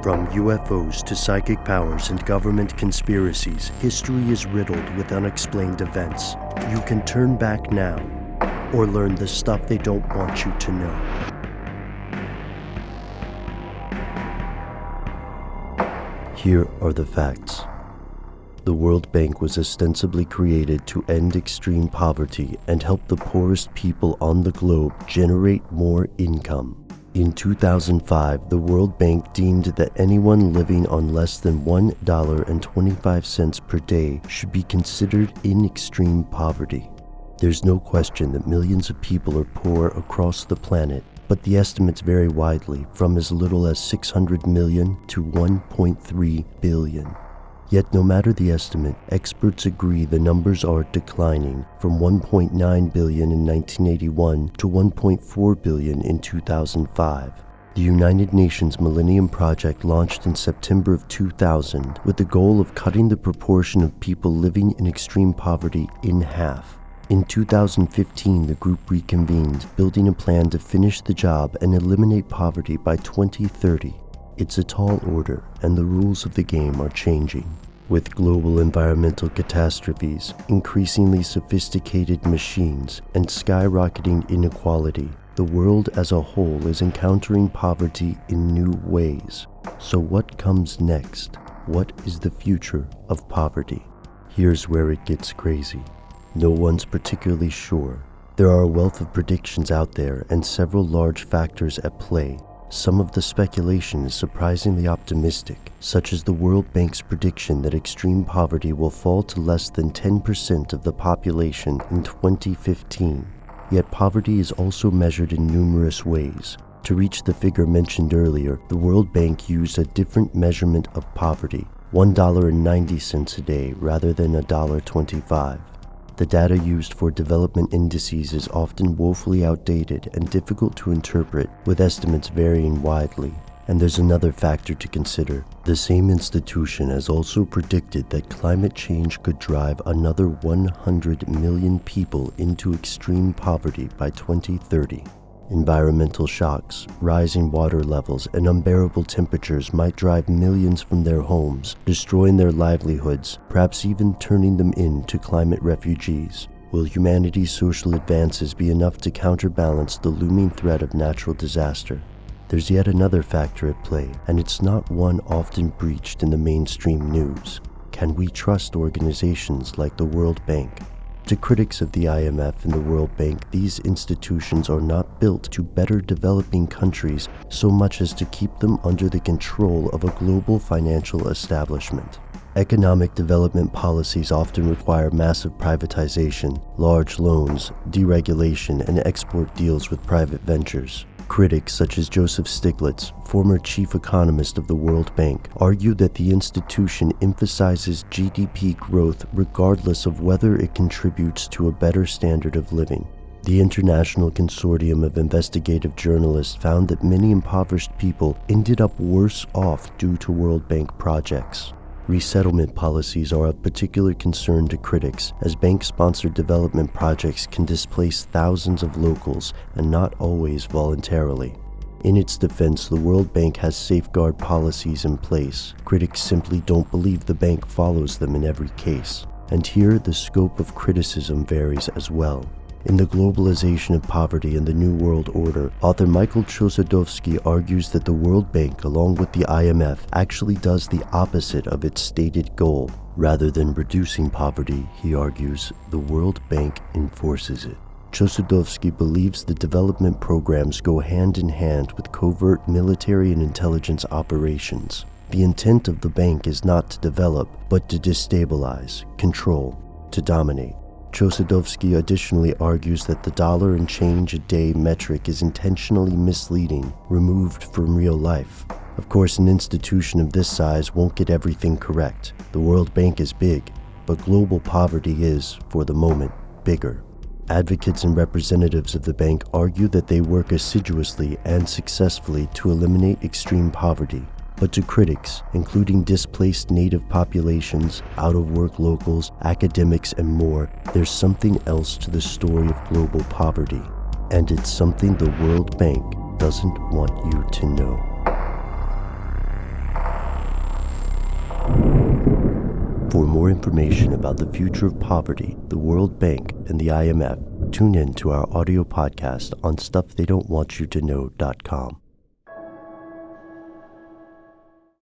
From UFOs to psychic powers and government conspiracies, history is riddled with unexplained events. You can turn back now, or learn the stuff they don't want you to know. Here are the facts. The World Bank was ostensibly created to end extreme poverty and help the poorest people on the globe generate more income. In 2005, the World Bank deemed that anyone living on less than $1.25 per day should be considered in extreme poverty. There's no question that millions of people are poor across the planet, but the estimates vary widely, from as little as 600 million to 1.3 billion. Yet no matter the estimate, experts agree the numbers are declining from 1.9 billion in 1981 to 1.4 billion in 2005. The United Nations Millennium Project launched in September of 2000 with the goal of cutting the proportion of people living in extreme poverty in half. In 2015, the group reconvened, building a plan to finish the job and eliminate poverty by 2030. It's a tall order, and the rules of the game are changing. With global environmental catastrophes, increasingly sophisticated machines, and skyrocketing inequality, the world as a whole is encountering poverty in new ways. So what comes next? What is the future of poverty? Here's where it gets crazy. No one's particularly sure. There are a wealth of predictions out there and several large factors at play. Some of the speculation is surprisingly optimistic, such as the World Bank's prediction that extreme poverty will fall to less than 10% of the population in 2015. Yet poverty is also measured in numerous ways. To reach the figure mentioned earlier, the World Bank used a different measurement of poverty, $1.90 a day rather than $1.25. The data used for development indices is often woefully outdated and difficult to interpret, with estimates varying widely. And there's another factor to consider. The same institution has also predicted that climate change could drive another 100 million people into extreme poverty by 2030. Environmental shocks, rising water levels, and unbearable temperatures might drive millions from their homes, destroying their livelihoods, perhaps even turning them into climate refugees. Will humanity's social advances be enough to counterbalance the looming threat of natural disaster? There's yet another factor at play, and it's not one often breached in the mainstream news. Can we trust organizations like the World Bank? To critics of the IMF and the World Bank, these institutions are not built to better developing countries so much as to keep them under the control of a global financial establishment. Economic development policies often require massive privatization, large loans, deregulation, and export deals with private ventures. Critics such as Joseph Stiglitz, former chief economist of the World Bank, argue that the institution emphasizes GDP growth regardless of whether it contributes to a better standard of living. The International Consortium of Investigative Journalists found that many impoverished people ended up worse off due to World Bank projects. Resettlement policies are of particular concern to critics, as bank-sponsored development projects can displace thousands of locals, and not always voluntarily. In its defense, the World Bank has safeguard policies in place. Critics simply don't believe the bank follows them in every case. And here, the scope of criticism varies as well. In The Globalization of Poverty and the New World Order, author Michael Chossudovsky argues that the World Bank, along with the IMF, actually does the opposite of its stated goal. Rather than reducing poverty, he argues, the World Bank enforces it. Chossudovsky believes the development programs go hand in hand with covert military and intelligence operations. The intent of the bank is not to develop, but to destabilize, control, to dominate. Chossudovsky additionally argues that the dollar and change a day metric is intentionally misleading, removed from real life. Of course, an institution of this size won't get everything correct. The World Bank is big, but global poverty is, for the moment, bigger. Advocates and representatives of the bank argue that they work assiduously and successfully to eliminate extreme poverty. But to critics, including displaced native populations, out-of-work locals, academics, and more, there's something else to the story of global poverty. And it's something the World Bank doesn't want you to know. For more information about the future of poverty, the World Bank, and the IMF, tune in to our audio podcast on StuffTheyDon'tWantYouToKnow.com.